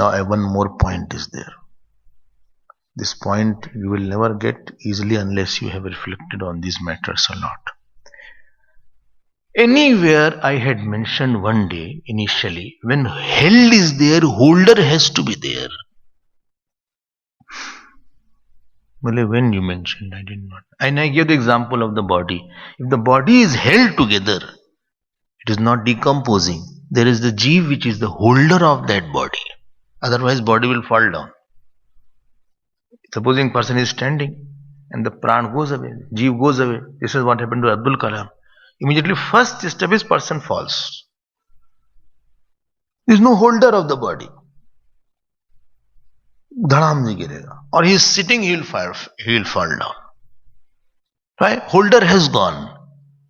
Now one more point is there. This point you will never get easily unless you have reflected on these matters a lot. Anywhere I had mentioned one day initially, when hell is there, holder has to be there. Well, when you mentioned, I did not. And I gave the example of the body. If the body is held together, it is not decomposing. There is the jeev which is the holder of that body. Otherwise, body will fall down. Supposing person is standing and the pran goes away, jeev goes away. This is what happened to Abdul Kalam. Immediately first step is person falls. There is no holder of the body. Dhadam nahi girega. Or he is sitting, he will fall down. Right? Holder has gone.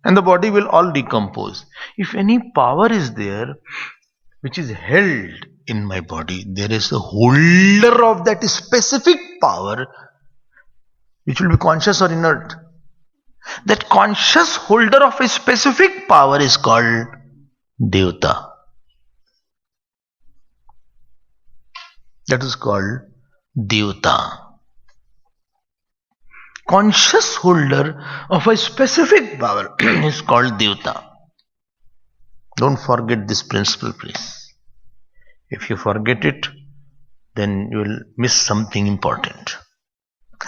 And the body will all decompose. If any power is there which is held in my body, there is a holder of that specific power which will be conscious or inert. That conscious holder of a specific power is called Devta. That is called Devta. Conscious holder of a specific power is called Devta. Don't forget this principle, please. If you forget it, then you will miss something important.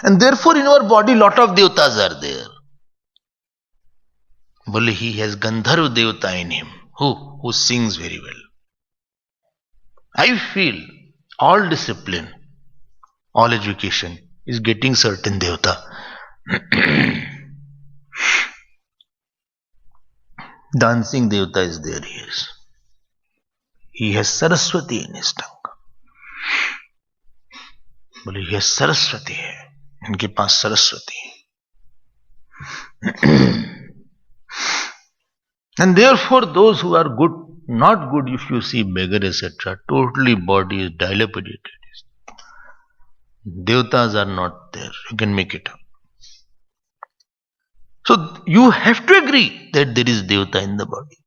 And therefore in our body lot of Devtas are there. Well, he has Gandharva Devta in him. Who sings very well. I feel all discipline, all education is getting certain Devta. Dancing Devta is there, yes. He has Saraswati in his tongue. But he has Saraswati hai. इनके पास Saraswati. And therefore those who are good, not good, if you see beggar etc., totally body is dilapidated. Devtas are not there. You can make it up. So you have to agree that there is Devta in the body.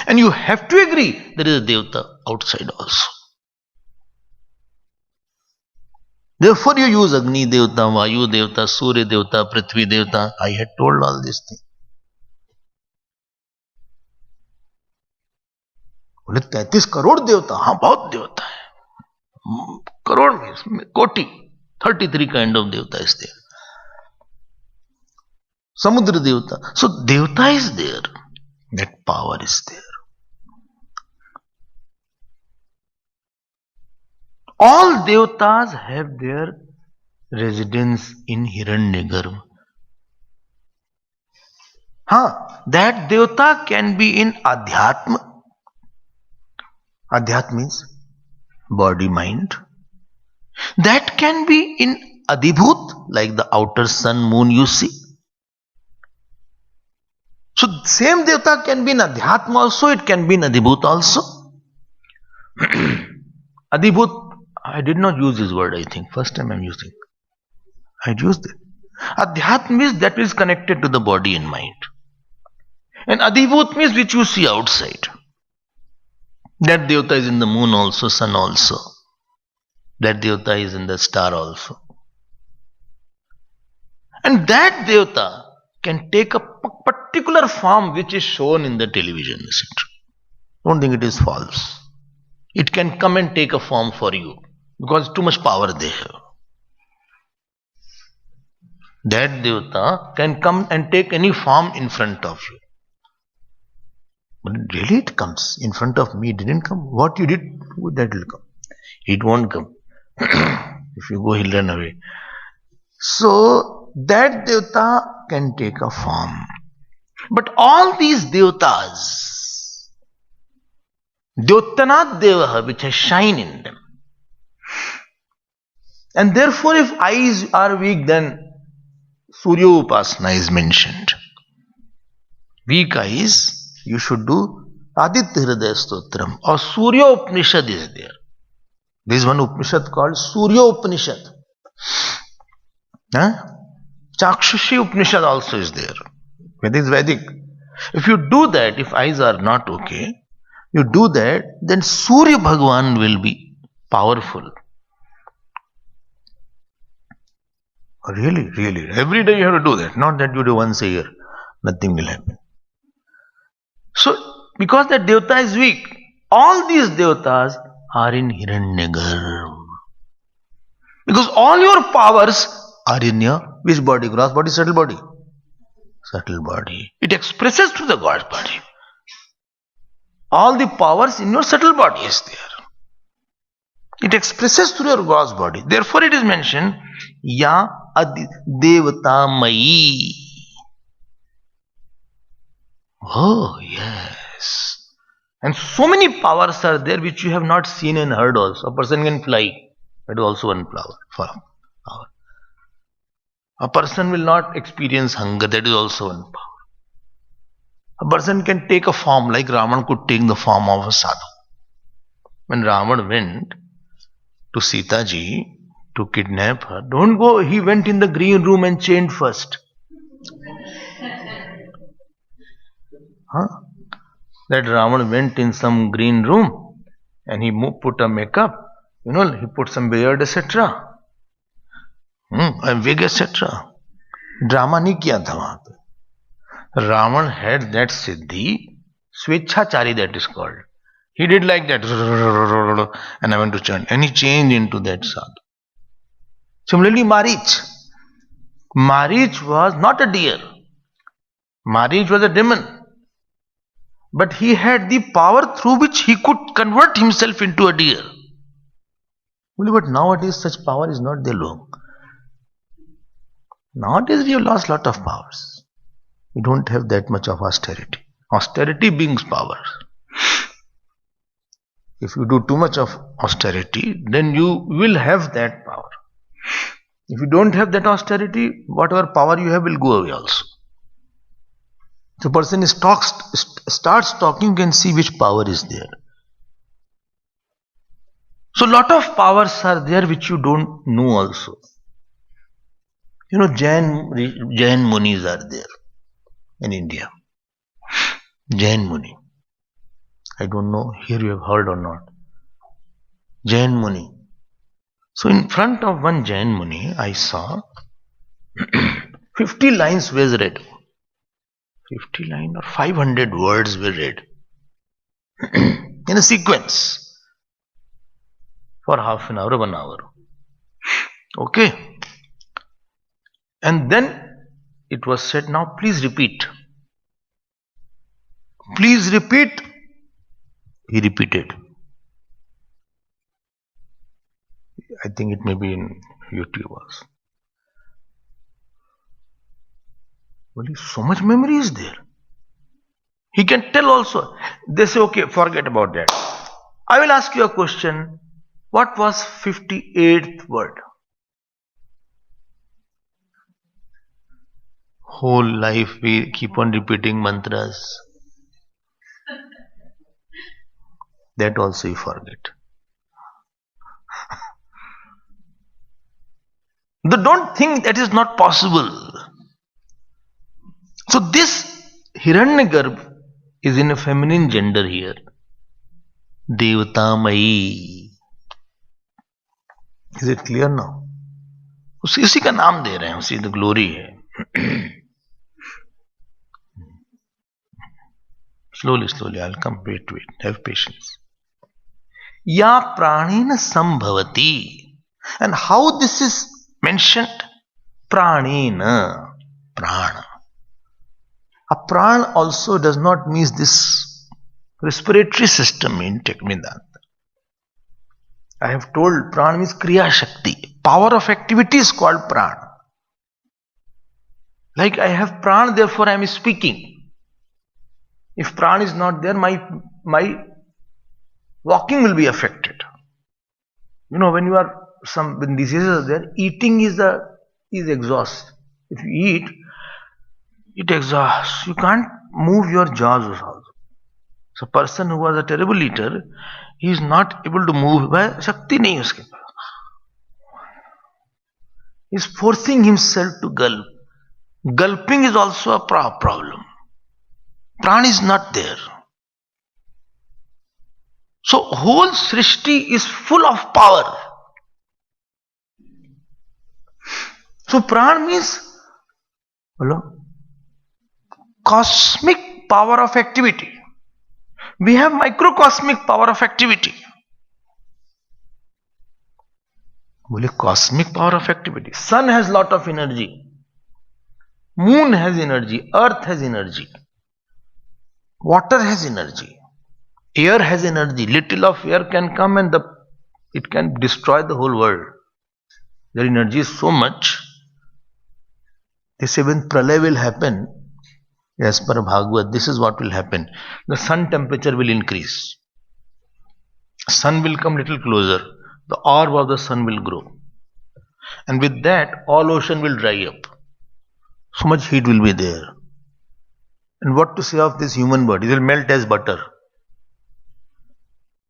And you have to agree there is a Devta outside also. Therefore you use Agni Devta, Vayu Devta, Surya Devta, Prithvi Devta. I had told all these things. बोले 33 करोड़ देवता. हाँ, बहुत देवता है. करोड़ में कोटि. 33 kind of devta is there. Samudra Devta. So Devta is there. That power is there. All Devtas have their residence in Hiranyagarbha. That Devta can be in Adhyatma. Adhyatma means body, mind. That can be in Adhibhut, like the outer sun, moon you see. So same Devta can be in Adhyatma also, it can be in Adhibhut also. Adhibhut, I did not use this word, I think. First time I am using. I used it. Adhyatma means that is connected to the body and mind. And Adhibhut means which you see outside. That Devta is in the moon also, sun also. That Devta is in the star also. And that Devta can take a particular form which is shown in the television, etc. Don't think it is false. It can come and take a form for you because too much power they have. That Devta can come and take any form in front of you. But really it comes in front of me. It didn't come. What you did, that will come. It won't come. If you go, he'll run away. So that Devta can take a form. But all these Devtas, Dyotanat Devaha, which has shine in them. And therefore if eyes are weak, then Surya Upasana is mentioned. Weak eyes, you should do Aditya Hridaya Stotram or Surya Upanishad is there. There is one Upanishad called Surya Upanishad. Chakshushi Upanishad also is there. It is Vedic. If you do that, if eyes are not okay, you do that, then Surya Bhagavan will be powerful. Really, really. Every day you have to do that. Not that you do once a year. Nothing will happen. So, because that Devata is weak, all these Devatas are in Hiranyagarbha. Because all your powers are in your which body? Gross body, subtle body? Subtle body. It expresses to the God's body. All the powers in your subtle body is there. It expresses through your God's body. Therefore it is mentioned, Ya Adi Devata Mayi. Oh, yes. And so many powers are there which you have not seen and heard also. A person can fly. That is also one power. A person will not experience hunger. That is also one power. A person can take a form like Raman could take the form of a sadhu. When Ravan went to Sita ji to kidnap her, don't go, he went in the green room and chained first. That Ravan went in some green room and he put a makeup, he put some beard, etc. And wig, etc. Drama nahi kiya tha wahan pe. Ravan had that siddhi, Swechhachari that is called. He did like that, and I went to chant, and he changed into that sadhu. Similarly, Marich was not a deer. Marich was a demon. But he had the power through which he could convert himself into a deer. But nowadays such power is not there long. Nowadays we have lost lot of powers. We don't have that much of austerity. Austerity brings power. If you do too much of austerity, then you will have that power. If you don't have that austerity, whatever power you have will go away also. The person starts talking, you can see which power is there. So lot of powers are there which you don't know also. Jain Munis are there in India. Jain Muni. I don't know, here you have heard or not. Jain Muni. So in front of one Jain Muni, I saw 50 lines was read. 50 lines or 500 words were read in a sequence for half an hour or 1 hour. Okay. And then it was said, now please repeat. Please repeat. He repeated. I think it may be in YouTube also. Well, so much memory is there. He can tell also. They say, okay, forget about that. I will ask you a question. What was 58th word? Whole life we keep on repeating mantras. That also you forget. Don't think that is not possible. So this Hiranyagarbha is in a feminine gender here. Devata-mayi. Is it clear now? उसी का नाम दे रहे हैं, उसी the glory है. Slowly, I'll come. Wait. Have patience. Ya pranena sambhavati. And how this is mentioned? Pranena. Prana. A pran also does not mean this respiratory system in Vedanta. I have told pran means kriya shakti. Power of activity is called pran. Like I have pran, therefore I am speaking. If pran is not there, my walking will be affected. When diseases are there, eating is exhaust. If you eat, it exhausts. You can't move your jaws also. So a person who was a terrible eater, he is not able to move. Shakti nahi uske paas. He is forcing himself to gulp. Gulping is also a problem. Pran is not there. So whole Srishti is full of power. So Pran means cosmic power of activity. We have microcosmic power of activity. Cosmic power of activity. Sun has lot of energy. Moon has energy. Earth has energy. Water has energy. Air has energy. Little of air can come and it can destroy the whole world. Their energy is so much. They say when pralay will happen, as per Bhagavad, this is what will happen. The sun temperature will increase. Sun will come little closer. The orb of the sun will grow. And with that, all ocean will dry up. So much heat will be there. And what to say of this human body? It will melt as butter.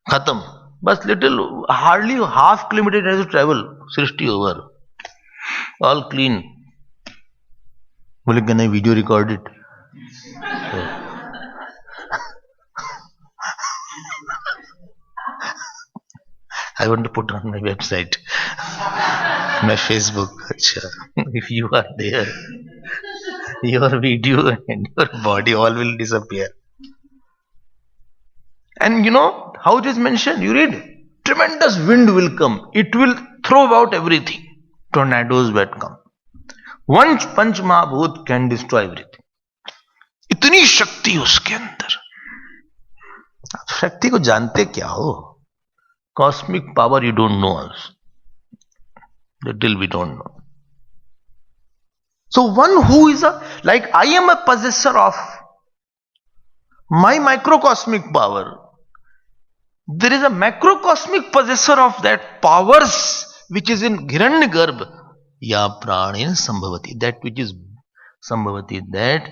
Khatam. But little, hardly half kilometer it has to travel. Srishti over. All clean. Can I video record it? I want to put on my website, my Facebook. If you are there, your video and your body all will disappear. And you know how it is mentioned? You read, tremendous wind will come. It will throw out everything. Tornadoes will come. One Panch Mahabhut can destroy everything. इतनी शक्ति उसके अंदर. शक्ति को जानते क्या हो? Cosmic power you don't know also. Till we don't know. So one who is like I am a possessor of my microcosmic power. There is a macrocosmic possessor of that powers which is in Hiranyagarbha. Ya Pranin Sambhavati. That which is Sambhavati. That.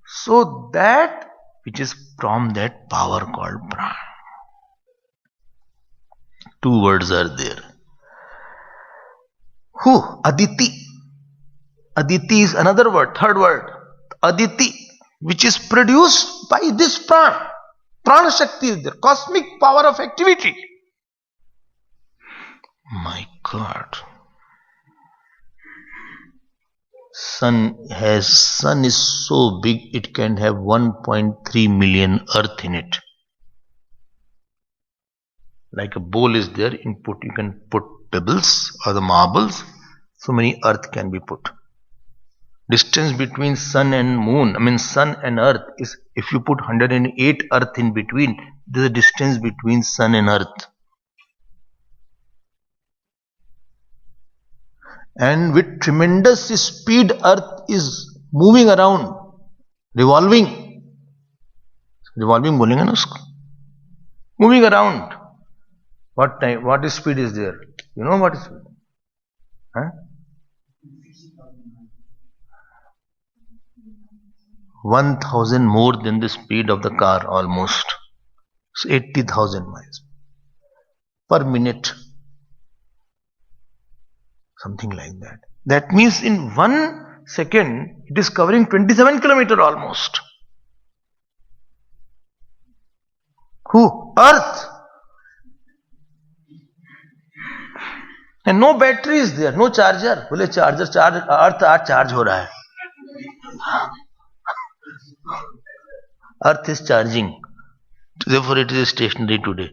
So that which is from that power called Pran. Two words are there. Who? Aditi. Aditi is another word, third word. Aditi, which is produced by this Pran. Prana Shakti is there. Cosmic power of activity. My God. Sun is so big it can have 1.3 million earth in it. Like a bowl is there, you can put pebbles or the marbles, so many earth can be put. Distance between sun and sun and earth is, if you put 108 earth in between, there is a distance between sun and earth. And with tremendous speed, earth is moving around, revolving. Revolving bolenga na usko? Moving around. What speed is there? You know what is speed? Huh? 1,000 more than the speed of the car almost. So 80,000 miles per minute. Something like that. That means in 1 second it is covering 27 kilometers almost. Who? Earth. And no battery is there, no charger. बोले charge earth आज charge हो रहा है. Earth is charging. Therefore it is stationary today.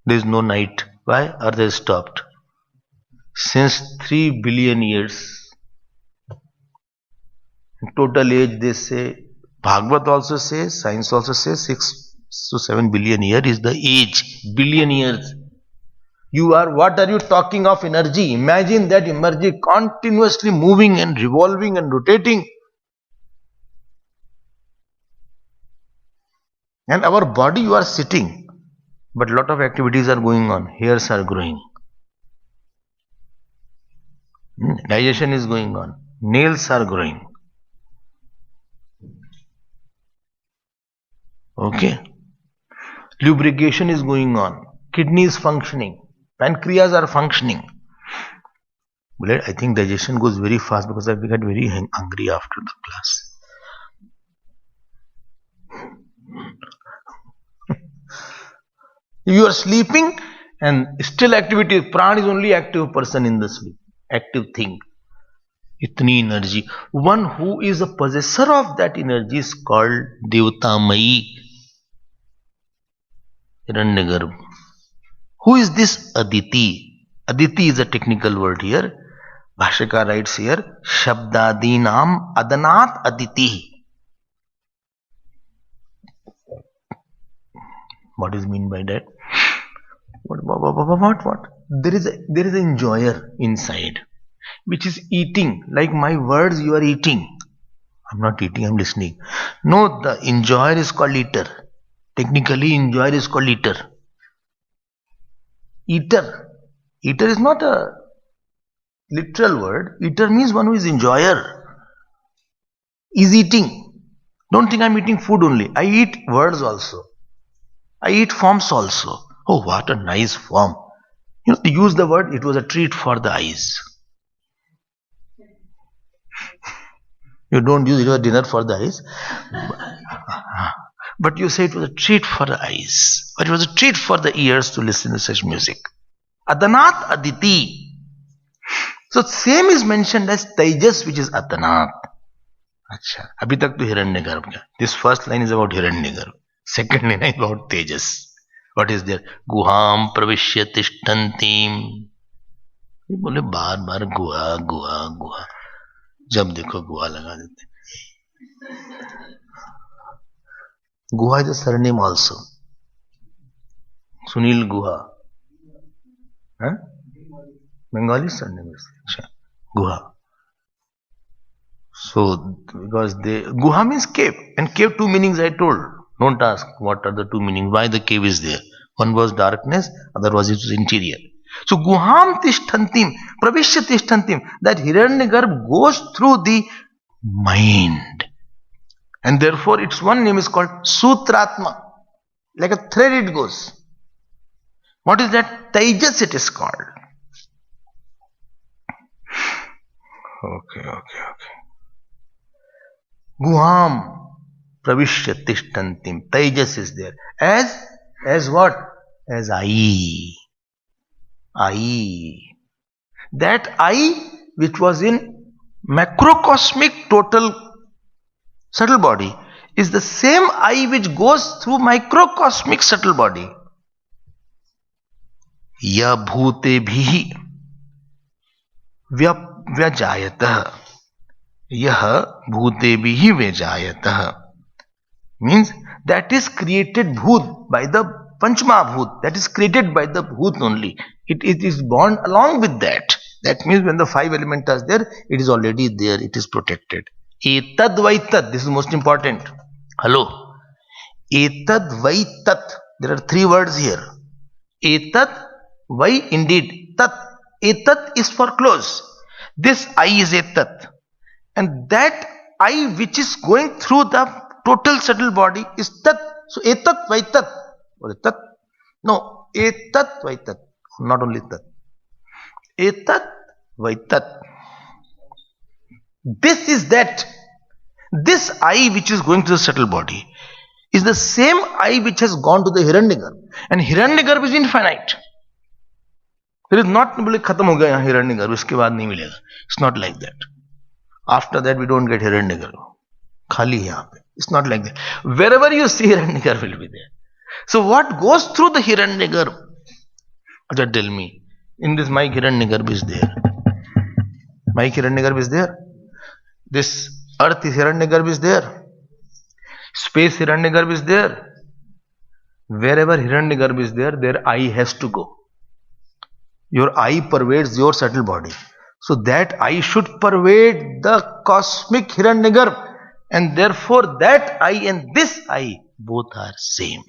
There is no night. Why? Earth has stopped. Since 3 billion years. Total age they say, Bhagavad also says, science also says 6 to 7 billion years is the age. Billion years. What are you talking of energy? Imagine that energy continuously moving and revolving and rotating. And our body, you are sitting, but lot of activities are going on. Hairs are growing. Digestion is going on. Nails are growing. Okay. Lubrication is going on. Kidney is functioning. Pancreas are functioning. But I think digestion goes very fast because I get very hungry after the class. You are sleeping and still activity. Pran is only active person in the sleep, active thing. Itni energy. One who is a possessor of that energy is called Devtamayi, Hiranyagarbha. Who is this Aditi? Aditi is a technical word here. Bhashaka writes here, Shabdadinam Adanat Aditi. What is mean by that? What? There is an enjoyer inside, which is eating. Like my words, you are eating. I'm not eating, I'm listening. No, the enjoyer is called eater. Technically, enjoyer is called eater. Eater. Eater is not a literal word. Eater means one who is enjoyer. Is eating. Don't think I'm eating food only. I eat words also. I eat forms also. Oh, what a nice form. You know, to use the word, it was a treat for the eyes. You don't use it for dinner for the eyes. But you say it was a treat for the eyes. But it was a treat for the ears to listen to such music. Adanat Aditi. So same is mentioned as Tejas, which is Adanat. Achha. Abhi tak to Hiranyagarbha. This first line is about Hiranyagarbha. Second line is about Tejas. What is there? Guham pravishya tishtantim. ये बोले बार बार गुहा गुहा गुहा. जब देखो गुहा लगा देते. Guha is a surname also. Sunil Guha. Huh? Bengali surname is Guha. So, because Guha means cave. And cave, two meanings I told. Don't ask what are the two meanings. Why the cave is there. One was darkness, other was its interior. So, Guham Tishtantim, Pravishya Tishtantim, that Hiranyagarbha goes through the mind. And therefore, its one name is called Sutratma. Like a thread it goes. What is that? Tejas it is called. Okay. Guham Pravishya Tishtantim. Tejas is there. As what? As I. That I which was in macrocosmic total subtle body is the same I which goes through microcosmic subtle body. Ya bhute bhi vyajayatah. Yah bhute bhi vyajayatah. Means that is created bhut by the Panchma bhut. That is created by the bhut only. It is born along with that. That means when the five elements are there, it is already there. It is protected. Etad vaitat. This is most important. Hello. Etad vaitat. There are three words here. Etad vai indeed. Tat. Etat is for close. This I is etat. And that I which is going through the total subtle body is tat. So etat vaitat. Or tat. No. Etat vaitat. Not only tat. Etat vaitat. This is that. This I which is going to the subtle body is the same I which has gone to the Hiranyagarbha. And Hiranyagarbha is infinite. There is not बोले खत्म हो गया यहाँ हिरण्यगर्भ उसके बाद नहीं मिलेगा. It's not like that. After that we don't get हिरण्यगर्भ. खाली है यहाँ पे. It's not like that. Wherever you see Hiranyagarbha will be there. So what goes through the Hiranyagarbha? Just tell me. In this mic Hiranyagarbha is there. Mic Hiranyagarbha is there. This earth Hiranyagarbha is there. Space Hiranyagarbha is there. Wherever Hiranyagarbha is there, their eye has to go. Your eye pervades your subtle body. So that eye should pervade the cosmic Hiranyagarbha. And therefore that eye and this eye both are same.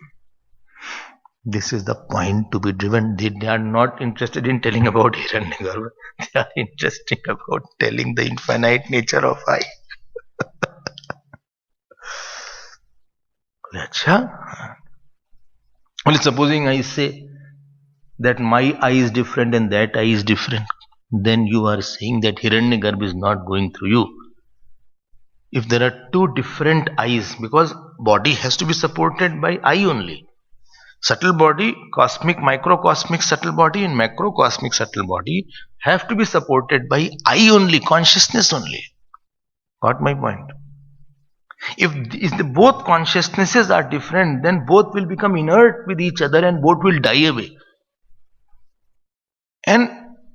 This is the point to be driven. They are not interested in telling about Hiranyagarbha. They are interested about telling the infinite nature of I. Well, supposing I say that my eye is different and that eye is different, then you are saying that Hiranyagarbha is not going through you. If there are two different eyes, because body has to be supported by I only. Subtle body, cosmic, microcosmic subtle body, and macrocosmic subtle body have to be supported by I only, consciousness only. Got my point? If the both consciousnesses are different, then both will become inert with each other and both will die away. And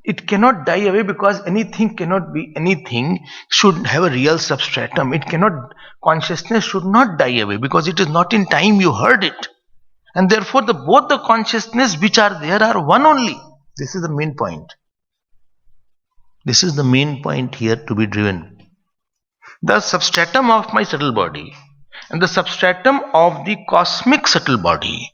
it cannot die away because anything cannot be, anything should have a real substratum. It cannot, consciousness should not die away because it is not in time you heard it. And therefore both the consciousness which are there are one only. This is the main point. This is the main point here to be driven. The substratum of my subtle body and the substratum of the cosmic subtle body,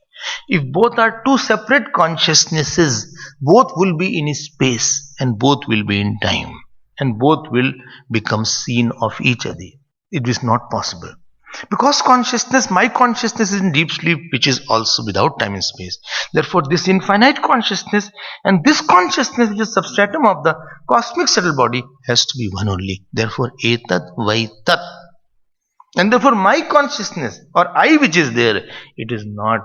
if both are two separate consciousnesses, both will be in space and both will be in time and both will become seen of each other. It is not possible. Because consciousness, my consciousness is in deep sleep, which is also without time and space. Therefore, this infinite consciousness and this consciousness, which is substratum of the cosmic subtle body, has to be one only. Therefore, etat vaitat. And therefore, my consciousness or I which is there, it is not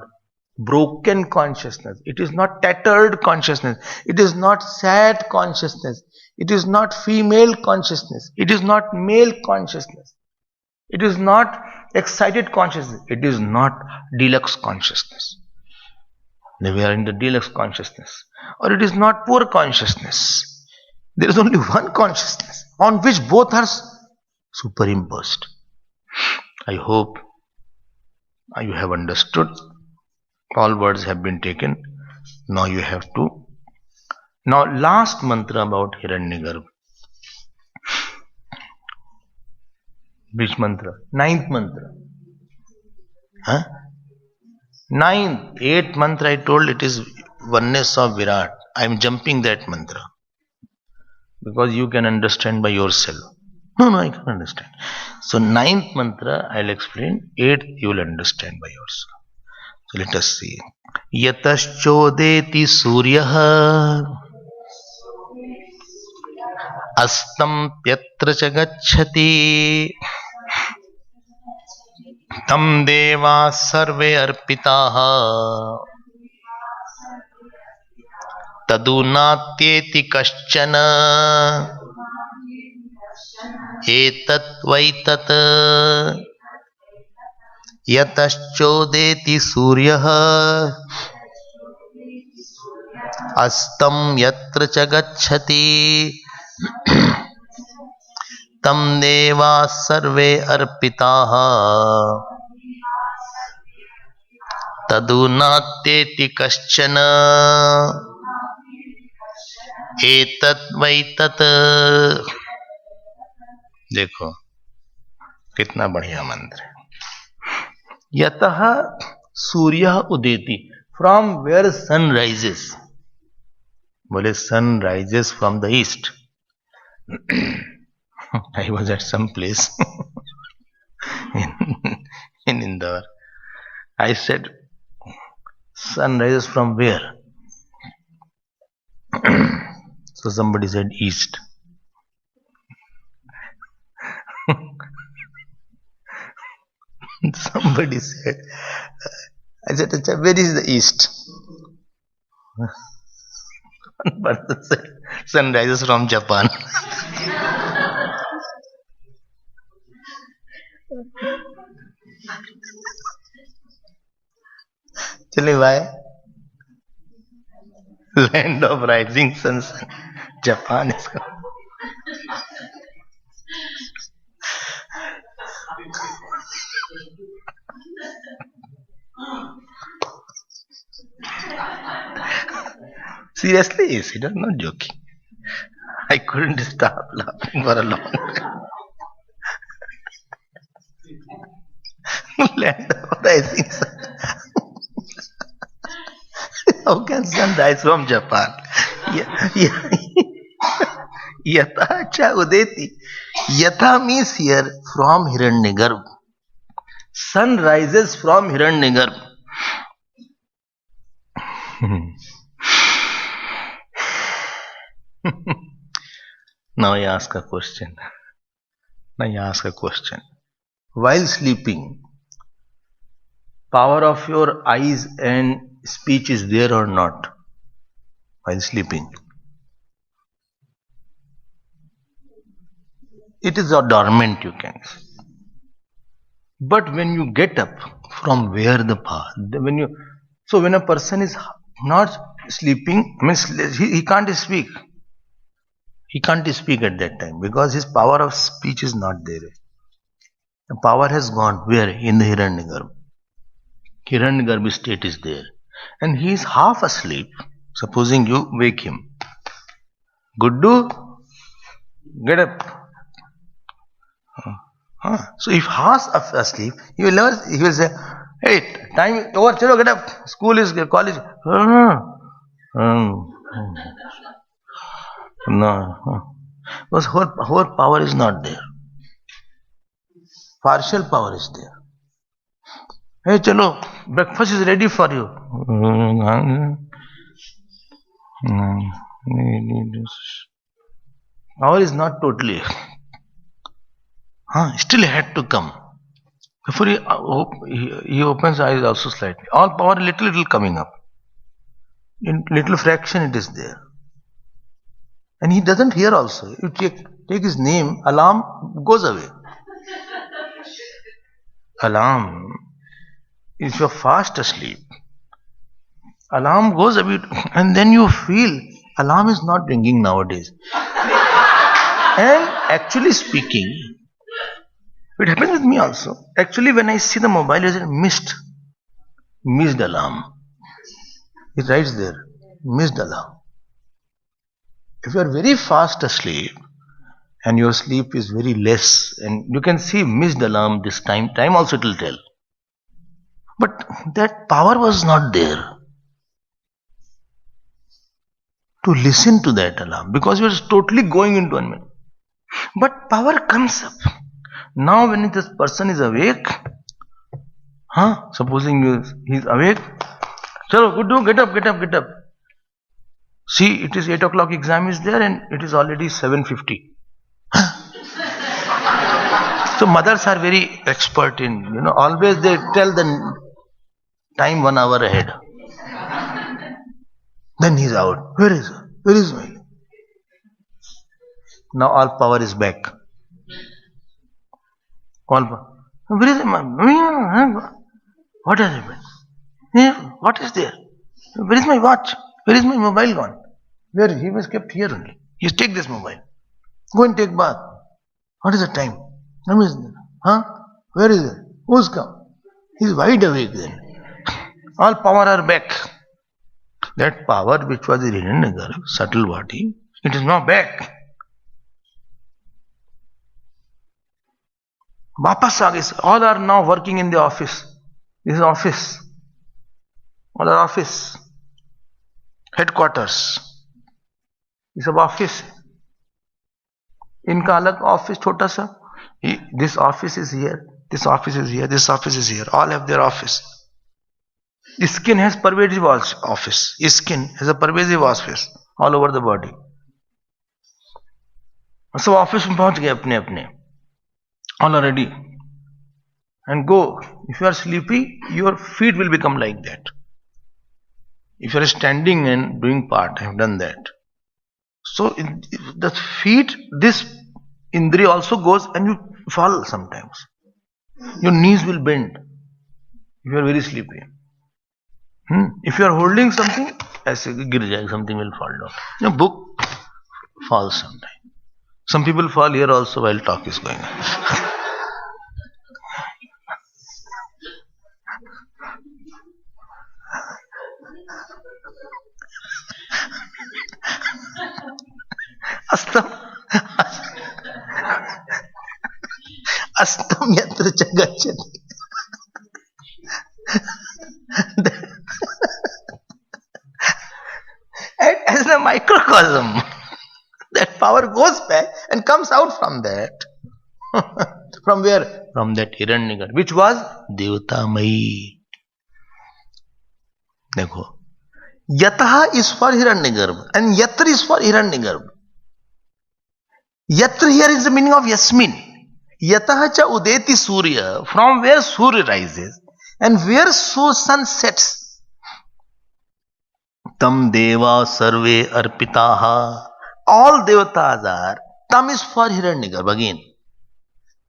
broken consciousness. It is not tattered consciousness. It is not sad consciousness. It is not female consciousness. It is not male consciousness. It is not excited consciousness. It is not deluxe consciousness. We are in the deluxe consciousness. Or it is not poor consciousness. There is only one consciousness on which both are superimposed. I hope you have understood. All words have been taken. Now you have to. Now last mantra about Hiranyagarbha. Which mantra? Ninth mantra. Huh? Ninth, eighth mantra I told it is oneness of Virat. I am jumping that mantra. Because you can understand by yourself. No, I can understand. So ninth mantra I'll explain. Eighth you will understand by yourself. So let us see. Yataschodeti suryaha astam pyatra cha gacchati tam deva sarve arpitaha tadunatyeti kaschana etat vaitat yataschodeti suryaha astam yatra cha gacchati tam deva sarve arpitaha tadunatyeti kaschana etat vaitat. देखो कितना बढ़िया मंत्र है. यतः सूर्य उदेति, from where sun rises. बोले sun rises from the east. I was at some place in Indore. I said, sun rises from where? So somebody said east. Somebody said, I said, where is the east? One person said, sun rises from Japan. Tell me why? Land of rising suns. Japan is called. Seriously, yes, I'm not joking. I couldn't stop laughing for a long time. Land of rising sun. How can sun rise from Japan? Yatha cha udeti. Yatha means here from Hiranyagarbha. Sun rises from Hiranyagarbha. Now I ask a question. While sleeping, power of your eyes and speech is there or not while sleeping? It is a dormant, you can say. But when you get up, from where the power? When a person is not sleeping, means he can't speak. He can't speak at that time because his power of speech is not there. The power has gone where? In the Hiranyagarbha. Hiranyagarbha state is there. And he is half asleep. Supposing you wake him. Guddu, get up. So if half asleep, he will say, hey, time over, chalo, get up. School is, college. No. Because whole power is not there. Partial power is there. Hey, chalo, breakfast is ready for you. Power is not totally. Still had to come. Before he opens eyes also slightly. All power little coming up. In little fraction it is there. And he doesn't hear also. You take his name, alarm goes away. Alarm. If you're fast asleep, alarm goes away and then you feel alarm is not ringing nowadays. And actually speaking, it happens with me also. Actually, when I see the mobile, it's missed alarm. It writes there, missed alarm. If you are very fast asleep and your sleep is very less, and you can see missed alarm this time also it will tell. But that power was not there to listen to that alarm because you are totally going into one. But power comes up. Now when this person is awake, supposing he is awake, chalo, Guddu, get up. See, it is 8 o'clock exam is there and it is already 7:50. So mothers are very expert in, always they tell the time 1 hour ahead. Then he is out. Where is my? Now all power is back. Where is my? What has happened? What is there? Where is my watch? Where is my mobile gone? Where? He was kept here only. You take this mobile. Go and take bath. What is the time? Where is it? Who's come? He's wide awake then. All power are back. That power which was in Hiranyagarbha, subtle body, it is now back. Vapas aa gaye. All are now working in the office. This is office. All are office. Headquarters. This is office. इनका अलग office छोटा सा. This office is here. This office is here. This office is here. All have their office. Skin has pervasive office. Skin has a pervasive office all over the body. So office में पहुंच गए अपने. All are ready. And go. If you are sleepy, your feet will become like that. If you are standing and doing part, I have done that. So the feet, this indri also goes and you fall sometimes. Your knees will bend if you are very sleepy. If you are holding something, something will fall down. Your book falls sometimes. Some people fall here also while talk is going on. Astam yatra chagachati. And as a microcosm, that power goes back and comes out from that. From where? From that Hiranyagarbha, which was Devtamayi. Dekho. Yataha is for Hiranyagarbha and Yatra is for Hiranyagarbha. Yatra here is the meaning of Yasmin. Yataha cha udeti Surya, from where Surya rises. And where so sun sets, tam deva sarve arpitaha. All devatas are, tam is for Hiranyagarbha again.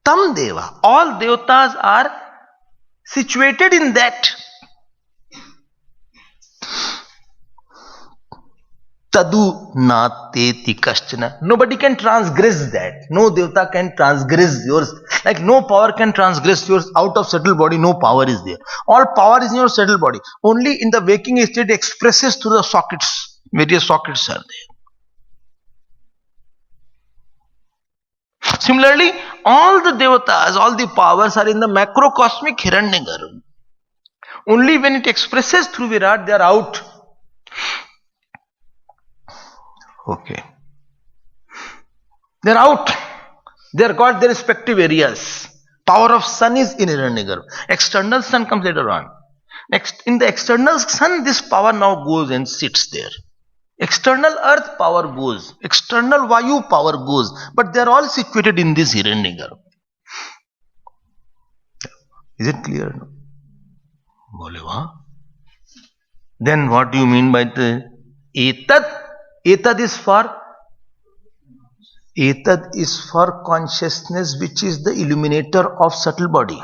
Tam deva, all devatas are situated in that. Tadu nateti kashchana. Nobody can transgress that. No devata can transgress yours. Like no power can transgress yours out of subtle body. No power is there. All power is in your subtle body. Only in the waking state expresses through the sockets. Various sockets are there. Similarly, all the devatas, all the powers are in the macrocosmic Hiranyagarbha. Only when it expresses through Virat, they are out. Okay. They are out. They are got their respective areas. Power of sun is in Hiranyagarbha. External sun comes later on. Next, in the external sun, this power now goes and sits there. External earth power goes. External Vayu power goes. But they are all situated in this Hiranyagarbha. Is it clear? Then what do you mean by the etad? Etad is for consciousness, which is the illuminator of subtle body.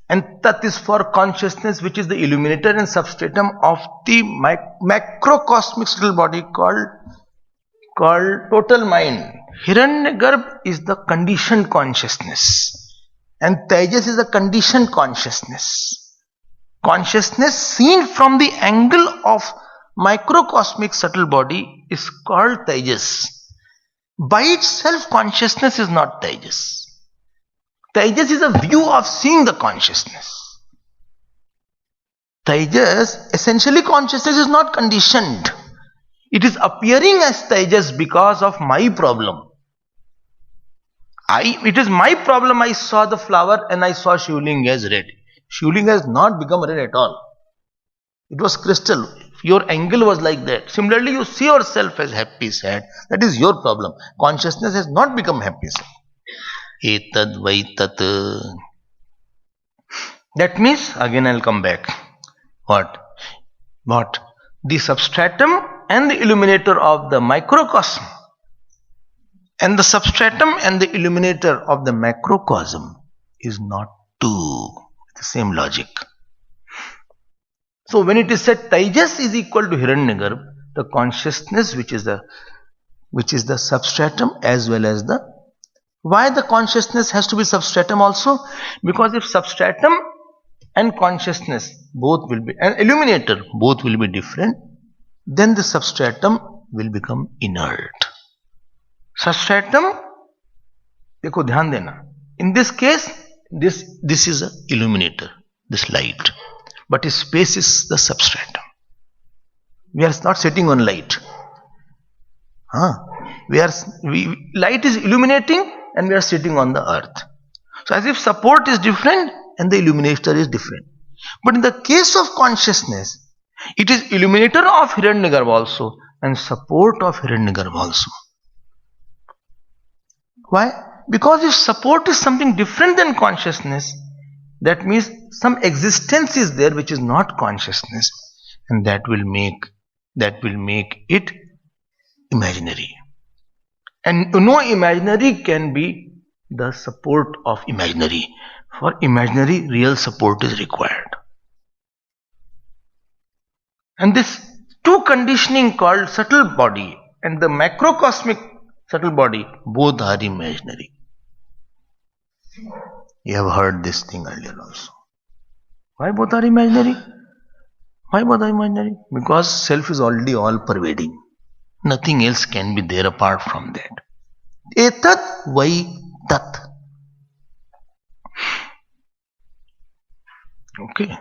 And tat is for consciousness, which is the illuminator and substratum of the macrocosmic subtle body called total mind. Hiranyagarbha is the conditioned consciousness. And Tejas is a conditioned consciousness. Consciousness seen from the angle of microcosmic subtle body is called Tejas. By itself, consciousness is not Tejas. Tejas is a view of seeing the consciousness. Tejas, essentially consciousness is not conditioned. It is appearing as Tejas because of my problem. It is my problem. I saw the flower and I saw Shivling as red. Shivling has not become red at all. It was crystal. Your angle was like that. Similarly, you see yourself as happy, sad. That is your problem. Consciousness has not become happy, sad. Etad vaitat. That means, again I'll come back. What? The substratum and the illuminator of the microcosm and the substratum and the illuminator of the macrocosm is not two. The same logic. So when it is said Tejas is equal to Hiranyagarbha, the consciousness which is the substratum as well as the. Why the consciousness has to be substratum also? Because if substratum and consciousness both will be, and illuminator both will be different, then the substratum will become inert. Substratum, देखो ध्यान देना. In this case, this is a illuminator, this light, but space is the substratum. We are not sitting on light. Light is illuminating and we are sitting on the earth. So as if support is different and the illuminator is different. But in the case of consciousness, it is illuminator of Hiranyagarbha also and support of Hiranyagarbha also. Why? Because if support is something different than consciousness, that means some existence is there which is not consciousness, and that will make it imaginary. And no imaginary can be the support of imaginary. For imaginary, real support is required. And this two conditioning called subtle body and the macrocosmic subtle body, both are imaginary. You have heard this thing earlier also. Why both are imaginary? Why both are imaginary? Because self is already all pervading. Nothing else can be there apart from that. Etat vai tat. Okay.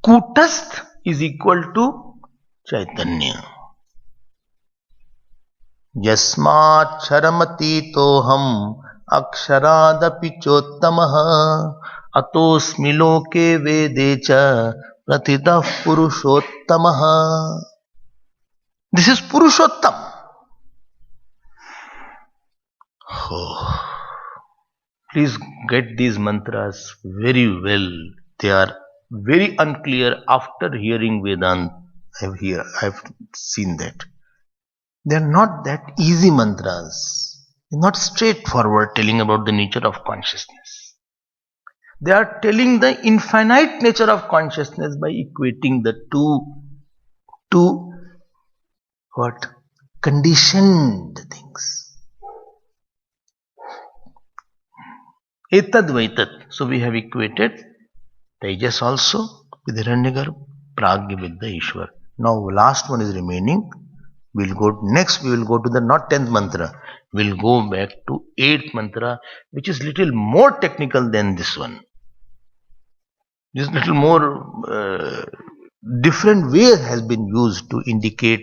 Kutastha is equal to Chaitanya. Yasmat charamati toham aksharaadapi chottamaha atosmi loke vedecha pratitah purushottamaha. This is Purushottam. Oh, Please get these mantras very well. They are very unclear after hearing Vedanta. I've seen that. They are not that easy mantras. They're not straightforward telling about the nature of consciousness. They are telling the infinite nature of consciousness by equating the two what? Conditioned things. Etad Vaitad. So we have equated Tejas also with Hiranyagarbha, Pragya with the Ishwar. Now last one is remaining. We will go to the not 10th mantra. We'll go back to 8th mantra, which is little more technical than this one. This little more different way has been used to indicate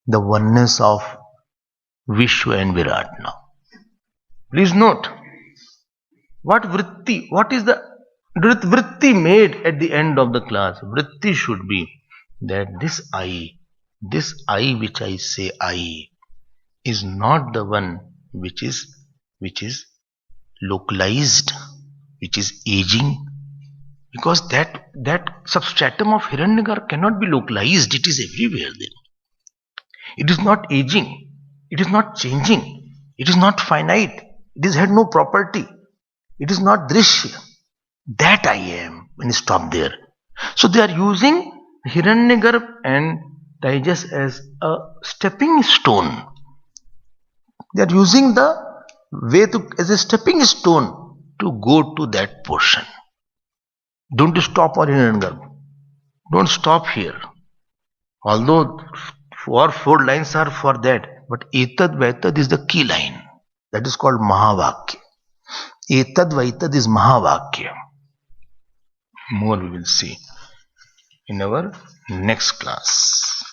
the oneness of Vishwa and Virat now. Please note, what is the vritti made at the end of the class? Vritti should be that this I which I say I, is not the one which is localized, which is aging, because that substratum of Hiranyagarbha cannot be localized. It is everywhere then. It is not aging. It is not changing. It is not finite. It has had no property. It is not drishya. That I am. When you stop there. So they are using Hiranyagarbha and Tejas as a stepping stone. They are using the way as a stepping stone to go to that portion. Don't stop on Hiranyagarbha. Don't stop here. Although four lines are for that, but Etad Vaitad is the key line. That is called Mahavakya. Etad Vaitad is Mahavakya. More we will see in our next class.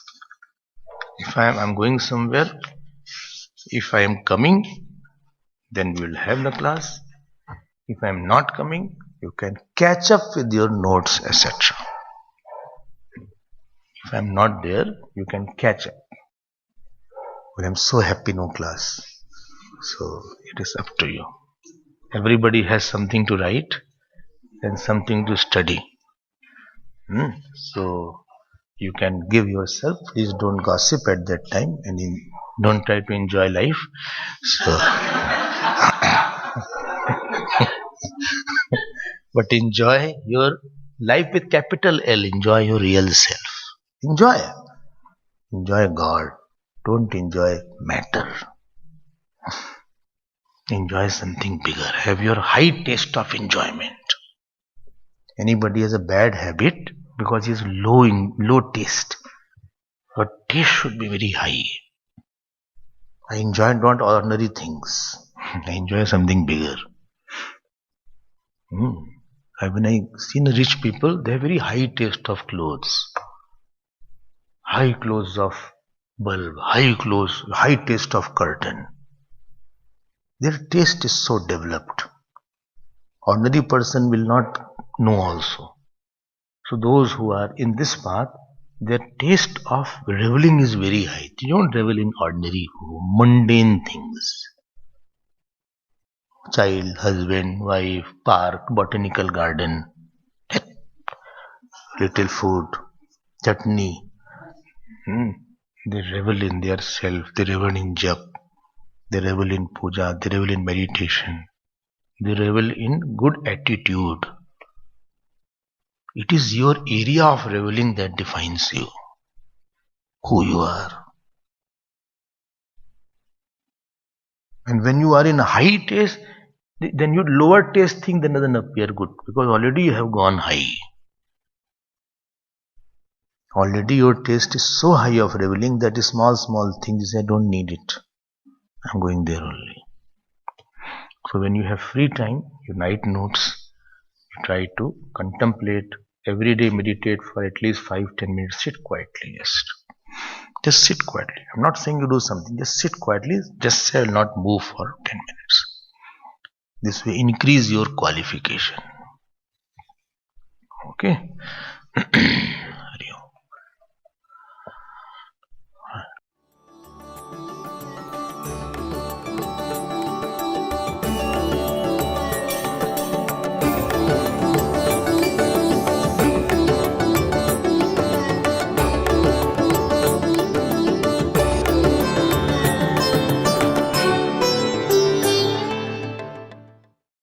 If I am going somewhere, if I am coming, then we will have the class. If I am not coming, you can catch up with your notes, etc. If I am not there, you can catch up. But I am so happy no class. So it is up to you. Everybody has something to write and something to study. So you can give yourself. Please don't gossip at that time and don't try to enjoy life. So, but enjoy your life with capital L. Enjoy your real self. Enjoy God. Don't enjoy matter. Enjoy something bigger. Have your high taste of enjoyment. Anybody has a bad habit because he is low taste. Your taste should be very high. I enjoy not ordinary things. I enjoy something bigger. When I seen rich people, they have very high taste of clothes. High clothes of bulb, high taste of curtain. Their taste is so developed. Ordinary person will not know also. So those who are in this path, their taste of reveling is very high. They don't revel in ordinary, mundane things. Child, husband, wife, park, botanical garden, little food, chutney. They revel in their self, they revel in jap, they revel in puja, they revel in meditation, they revel in good attitude. It is your area of reveling that defines you, who you are. And when you are in high taste, then your lower taste thing then doesn't appear good, because already you have gone high. Already your taste is so high of reveling that small things you say, I don't need it. I'm going there only. So when you have free time, you write notes, you try to contemplate, every day meditate for at least 5-10 minutes, sit quietly, just sit quietly. I'm not saying you do something, just sit quietly, just say I will not move for 10 minutes. This way increase your qualification. Okay.